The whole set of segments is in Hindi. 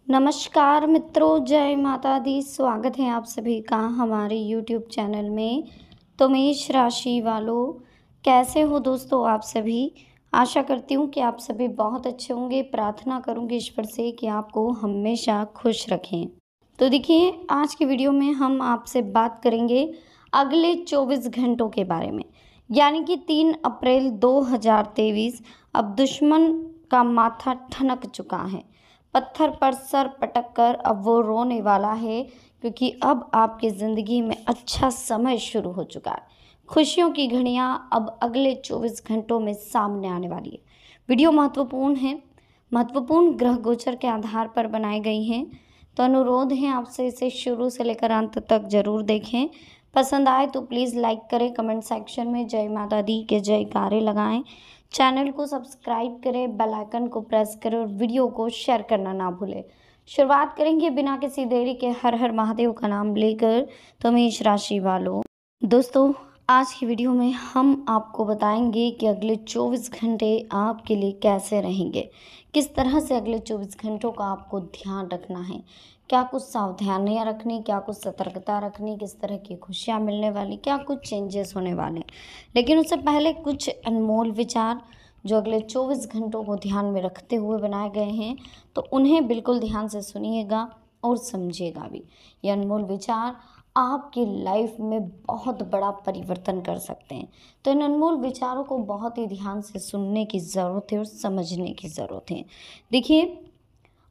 नमस्कार मित्रों, जय माता दी। स्वागत है आप सभी का हमारे YouTube चैनल में। तो मेष राशि वालों, कैसे हो दोस्तों आप सभी। आशा करती हूँ कि आप सभी बहुत अच्छे होंगे। प्रार्थना करूँगी ईश्वर से कि आपको हमेशा खुश रखें। तो देखिए, आज की वीडियो में हम आपसे बात करेंगे अगले 24 घंटों के बारे में, यानी कि 3 अप्रैल 2023। अब दुश्मन का माथा ठनक चुका है, पत्थर पर सर पटक कर अब वो रोने वाला है, क्योंकि अब आपकी ज़िंदगी में अच्छा समय शुरू हो चुका है। खुशियों की घड़ियां अब अगले 24 घंटों में सामने आने वाली है। वीडियो महत्वपूर्ण है, महत्वपूर्ण ग्रह गोचर के आधार पर बनाई गई हैं, तो अनुरोध है आपसे इसे शुरू से लेकर अंत तक जरूर देखें। पसंद आए तो प्लीज़ लाइक करें, कमेंट सेक्शन में जय माता दी के जयकारे लगाएं, चैनल को सब्सक्राइब करें, बेल आइकन को प्रेस करें और वीडियो को शेयर करना ना भूलें। शुरुआत करेंगे बिना किसी देरी के हर हर महादेव का नाम लेकर। तो मेष राशि वालों, दोस्तों आज की वीडियो में हम आपको बताएंगे कि अगले 24 घंटे आपके लिए कैसे रहेंगे, किस तरह से अगले 24 घंटों का आपको ध्यान रखना है, क्या कुछ सावधानियां रखनी, क्या कुछ सतर्कता रखनी, किस तरह की खुशियां मिलने वाली, क्या कुछ चेंजेस होने वाले। लेकिन उससे पहले कुछ अनमोल विचार जो अगले 24 घंटों को ध्यान में रखते हुए बनाए गए हैं, तो उन्हें बिल्कुल ध्यान से सुनिएगा और समझिएगा भी। ये अनमोल विचार आपकी लाइफ में बहुत बड़ा परिवर्तन कर सकते हैं। तो इन अनमोल विचारों को बहुत ही ध्यान से सुनने की ज़रूरत है और समझने की ज़रूरत है। देखिए,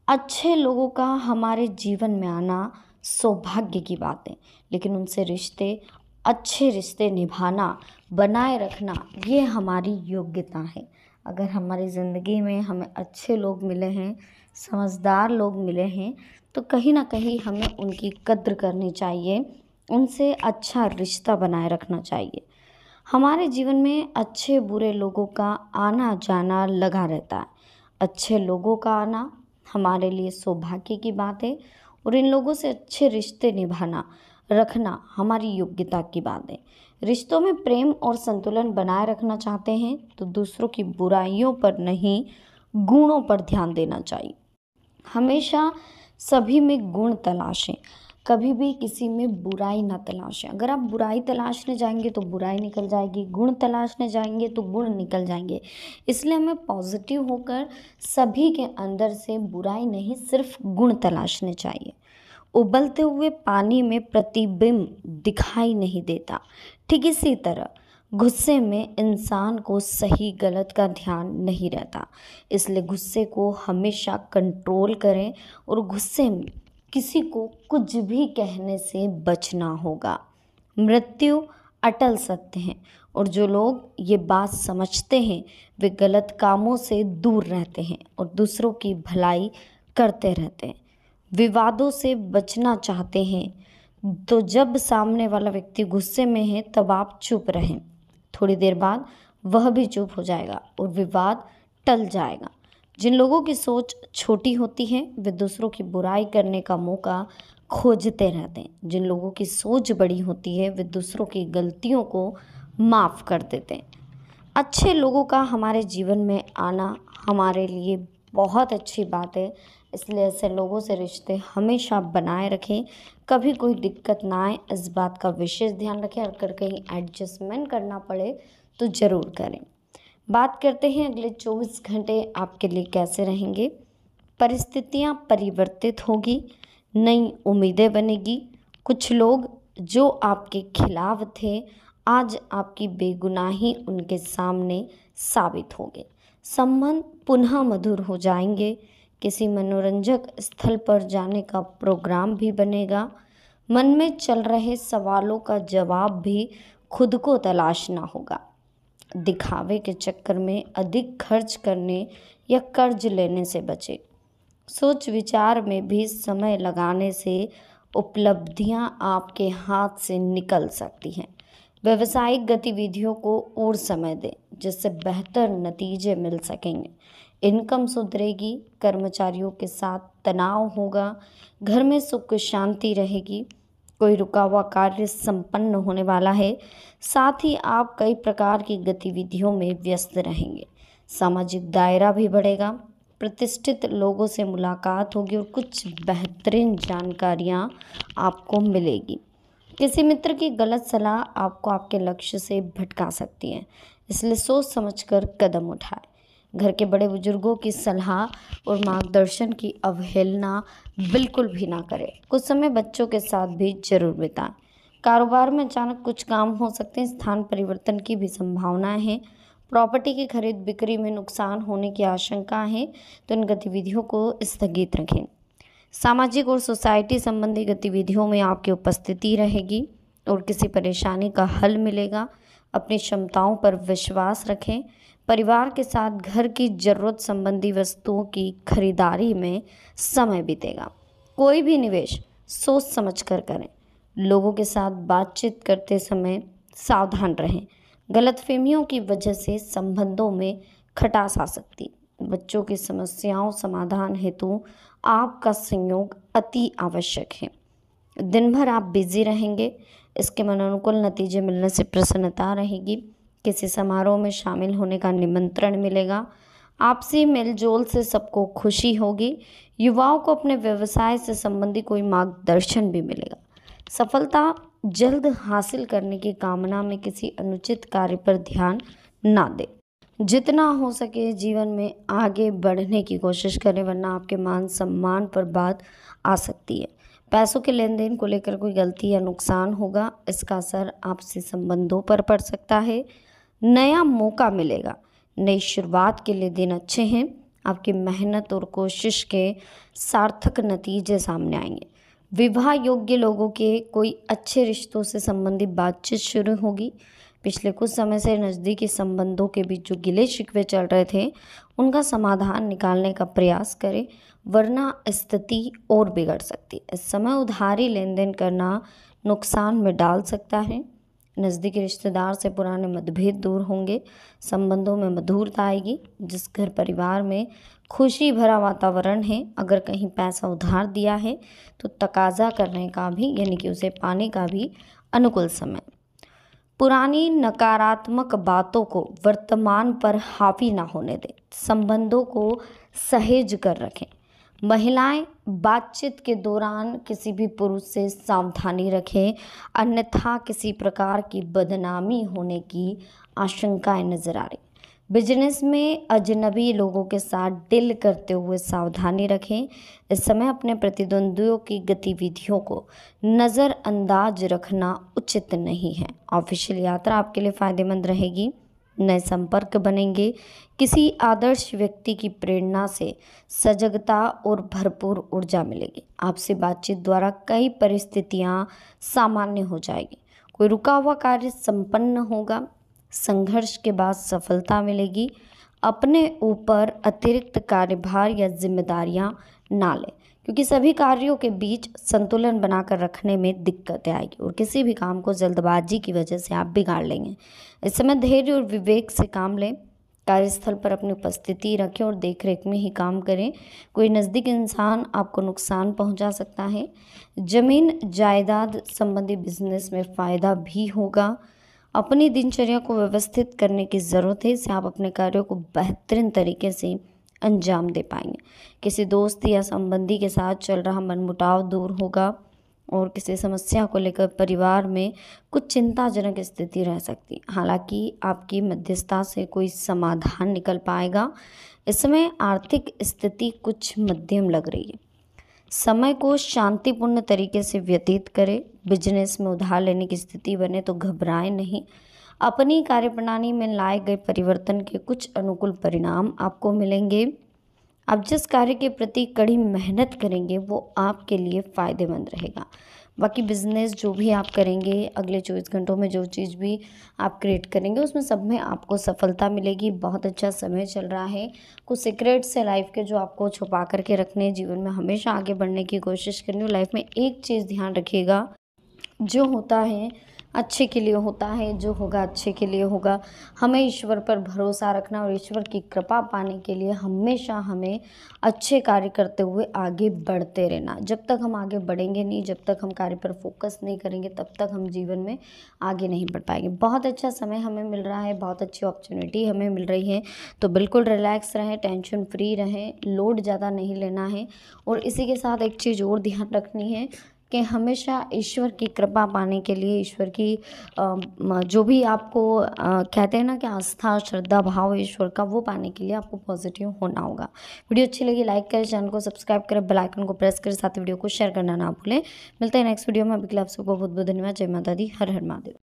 अच्छे लोगों का हमारे जीवन में आना सौभाग्य की बात है, लेकिन उनसे अच्छे रिश्ते निभाना, बनाए रखना, ये हमारी योग्यता है। अगर हमारी ज़िंदगी में हमें अच्छे लोग मिले हैं, समझदार लोग मिले हैं, तो कहीं ना कहीं हमें उनकी कद्र करनी चाहिए, उनसे अच्छा रिश्ता बनाए रखना चाहिए। हमारे जीवन में अच्छे बुरे लोगों का आना जाना लगा रहता है। अच्छे लोगों का आना हमारे लिए सौभाग्य की बात है, और इन लोगों से अच्छे रिश्ते निभाना रखना हमारी योग्यता की बात है। रिश्तों में प्रेम और संतुलन बनाए रखना चाहते हैं तो दूसरों की बुराइयों पर नहीं, गुणों पर ध्यान देना चाहिए। हमेशा सभी में गुण तलाशें, कभी भी किसी में बुराई ना तलाशें। अगर आप बुराई तलाशने जाएंगे तो बुराई निकल जाएगी, गुण तलाशने जाएंगे तो गुण निकल जाएंगे। इसलिए हमें पॉजिटिव होकर सभी के अंदर से बुराई नहीं, सिर्फ गुण तलाशने चाहिए। उबलते हुए पानी में प्रतिबिंब दिखाई नहीं देता, ठीक इसी तरह गुस्से में इंसान को सही गलत का ध्यान नहीं रहता। इसलिए गुस्से को हमेशा कंट्रोल करें और गुस्से में किसी को कुछ भी कहने से बचना होगा। मृत्यु अटल सत्य है, और जो लोग ये बात समझते हैं वे गलत कामों से दूर रहते हैं और दूसरों की भलाई करते रहते हैं। विवादों से बचना चाहते हैं तो जब सामने वाला व्यक्ति गुस्से में है तब आप चुप रहें। थोड़ी देर बाद वह भी चुप हो जाएगा और विवाद टल जाएगा। जिन लोगों की सोच छोटी होती है वे दूसरों की बुराई करने का मौका खोजते रहते हैं। जिन लोगों की सोच बड़ी होती है वे दूसरों की गलतियों को माफ़ कर देते हैं। अच्छे लोगों का हमारे जीवन में आना हमारे लिए बहुत अच्छी बात है, इसलिए ऐसे लोगों से रिश्ते हमेशा बनाए रखें, कभी कोई दिक्कत ना आए, इस बात का विशेष ध्यान रखें। अगर कहीं एडजस्टमेंट करना पड़े तो ज़रूर करें। बात करते हैं अगले 24 घंटे आपके लिए कैसे रहेंगे। परिस्थितियां परिवर्तित होगी, नई उम्मीदें बनेगी। कुछ लोग जो आपके खिलाफ थे आज आपकी बेगुनाही उनके सामने साबित होंगे। संबंध पुनः मधुर हो जाएंगे। किसी मनोरंजक स्थल पर जाने का प्रोग्राम भी बनेगा। मन में चल रहे सवालों का जवाब भी खुद को तलाशना होगा। दिखावे के चक्कर में अधिक खर्च करने या कर्ज लेने से बचें। सोच विचार में भी समय लगाने से उपलब्धियां आपके हाथ से निकल सकती हैं। व्यावसायिक गतिविधियों को और समय दें जिससे बेहतर नतीजे मिल सकेंगे। इनकम सुधरेगी, कर्मचारियों के साथ तनाव होगा, घर में सुख शांति रहेगी, कोई रुका हुआ कार्य संपन्न होने वाला है। साथ ही आप कई प्रकार की गतिविधियों में व्यस्त रहेंगे। सामाजिक दायरा भी बढ़ेगा, प्रतिष्ठित लोगों से मुलाकात होगी और कुछ बेहतरीन जानकारियाँ आपको मिलेगी। किसी मित्र की गलत सलाह आपको आपके लक्ष्य से भटका सकती है, इसलिए सोच समझकर कदम उठाएं। घर के बड़े बुजुर्गों की सलाह और मार्गदर्शन की अवहेलना बिल्कुल भी ना करें। कुछ समय बच्चों के साथ भी जरूर बिताएं। कारोबार में अचानक कुछ काम हो सकते हैं, स्थान परिवर्तन की भी संभावनाएं हैं। प्रॉपर्टी की खरीद बिक्री में नुकसान होने की आशंका है, तो इन गतिविधियों को स्थगित रखें। सामाजिक और सोसाइटी संबंधी गतिविधियों में आपकी उपस्थिति रहेगी और किसी परेशानी का हल मिलेगा। अपनी क्षमताओं पर विश्वास रखें। परिवार के साथ घर की जरूरत संबंधी वस्तुओं की खरीदारी में समय बीतेगा। कोई भी निवेश सोच समझ कर करें। लोगों के साथ बातचीत करते समय सावधान रहें। गलतफहमियों की वजह से संबंधों में खटास आ सकती। बच्चों की समस्याओं समाधान हेतु आपका सहयोग अति आवश्यक है। दिन भर आप बिजी रहेंगे, इसके अनुकूल नतीजे मिलने से प्रसन्नता रहेगी। किसी समारोह में शामिल होने का निमंत्रण मिलेगा। आपसी मेलजोल से सबको खुशी होगी। युवाओं को अपने व्यवसाय से संबंधी कोई मार्गदर्शन भी मिलेगा। सफलता जल्द हासिल करने की कामना में किसी अनुचित कार्य पर ध्यान ना दें। जितना हो सके जीवन में आगे बढ़ने की कोशिश करें, वरना आपके मान सम्मान पर बात आ सकती है। पैसों के लेन देन को लेकर कोई गलती या नुकसान होगा, इसका असर आपसी संबंधों पर पड़ सकता है। नया मौका मिलेगा। नई शुरुआत के लिए दिन अच्छे हैं। आपकी मेहनत और कोशिश के सार्थक नतीजे सामने आएंगे। विवाह योग्य लोगों के कोई अच्छे रिश्तों से संबंधित बातचीत शुरू होगी। पिछले कुछ समय से नज़दीकी संबंधों के बीच जो गिले शिकवे चल रहे थे, उनका समाधान निकालने का प्रयास करें, वरना स्थिति और बिगड़ सकती है। इस समय उधारी लेन देन करना नुकसान में डाल सकता है। नज़दीकी रिश्तेदार से पुराने मतभेद दूर होंगे। संबंधों में मधुरता आएगी। जिस घर परिवार में खुशी भरा वातावरण है, अगर कहीं पैसा उधार दिया है तो तकाजा करने का भी, यानी कि उसे पाने का भी अनुकूल समय। पुरानी नकारात्मक बातों को वर्तमान पर हावी ना होने दें। संबंधों को सहेज कर रखें। महिलाएं बातचीत के दौरान किसी भी पुरुष से सावधानी रखें, अन्यथा किसी प्रकार की बदनामी होने की आशंकाएं नजर आ रही। बिजनेस में अजनबी लोगों के साथ डील करते हुए सावधानी रखें। इस समय अपने प्रतिद्वंद्वियों की गतिविधियों को नज़रअंदाज रखना उचित नहीं है। ऑफिशियल यात्रा आपके लिए फ़ायदेमंद रहेगी। नए संपर्क बनेंगे। किसी आदर्श व्यक्ति की प्रेरणा से सजगता और भरपूर ऊर्जा मिलेगी। आपसे बातचीत द्वारा कई परिस्थितियां सामान्य हो जाएगी। कोई रुका हुआ कार्य संपन्न होगा। संघर्ष के बाद सफलता मिलेगी। अपने ऊपर अतिरिक्त कार्यभार या जिम्मेदारियां ना लें, क्योंकि सभी कार्यों के बीच संतुलन बनाकर रखने में दिक्कतें आएगी और किसी भी काम को जल्दबाजी की वजह से आप बिगाड़ लेंगे। इस समय धैर्य और विवेक से काम लें। कार्यस्थल पर अपनी उपस्थिति रखें और देखरेख में ही काम करें। कोई नज़दीक इंसान आपको नुकसान पहुंचा सकता है। जमीन जायदाद संबंधी बिजनेस में फ़ायदा भी होगा। अपनी दिनचर्या को व्यवस्थित करने की ज़रूरत है, इससे आप अपने कार्यों को बेहतरीन तरीके से अंजाम दे पाएंगे। किसी दोस्त या संबंधी के साथ चल रहा मनमुटाव दूर होगा और किसी समस्या को लेकर परिवार में कुछ चिंताजनक स्थिति रह सकती है। हालांकि आपकी मध्यस्थता से कोई समाधान निकल पाएगा। इस समय आर्थिक स्थिति कुछ मध्यम लग रही है। समय को शांतिपूर्ण तरीके से व्यतीत करें। बिजनेस में उधार लेने की स्थिति बने तो घबराएं नहीं। अपनी कार्यप्रणाली में लाए गए परिवर्तन के कुछ अनुकूल परिणाम आपको मिलेंगे। आप जिस कार्य के प्रति कड़ी मेहनत करेंगे वो आपके लिए फ़ायदेमंद रहेगा। बाकी बिजनेस जो भी आप करेंगे, अगले 24 घंटों में जो चीज़ भी आप क्रिएट करेंगे उसमें सब में आपको सफलता मिलेगी। बहुत अच्छा समय चल रहा है। कुछ सीक्रेट्स है लाइफ के जो आपको छुपा करके रखने, जीवन में हमेशा आगे बढ़ने की कोशिश करनी है। लाइफ में एक चीज़ ध्यान रखिएगा, जो होता है अच्छे के लिए होता है, जो होगा अच्छे के लिए होगा। हमें ईश्वर पर भरोसा रखना और ईश्वर की कृपा पाने के लिए हमेशा हमें अच्छे कार्य करते हुए आगे बढ़ते रहना। जब तक हम आगे बढ़ेंगे नहीं, जब तक हम कार्य पर फोकस नहीं करेंगे, तब तक हम जीवन में आगे नहीं बढ़ पाएंगे। बहुत अच्छा समय हमें मिल रहा है, बहुत अच्छी अपॉर्चुनिटी हमें मिल रही है, तो बिल्कुल रिलैक्स रहें, टेंशन फ्री रहें, लोड ज़्यादा नहीं लेना है। और इसी के साथ एक चीज़ और ध्यान रखनी है कि हमेशा ईश्वर की कृपा पाने के लिए, ईश्वर की जो भी आपको कहते हैं ना कि आस्था, श्रद्धा, भाव ईश्वर का, वो पाने के लिए आपको पॉजिटिव होना होगा। वीडियो अच्छी लगी लाइक करें, चैनल को सब्सक्राइब करें, बेल आइकन को प्रेस करें, साथ ही वीडियो को शेयर करना ना भूलें। मिलते हैं नेक्स्ट वीडियो में। अभी के लिए आप सबको बहुत बहुत धन्यवाद। जय माता दी, हर हर महादेव।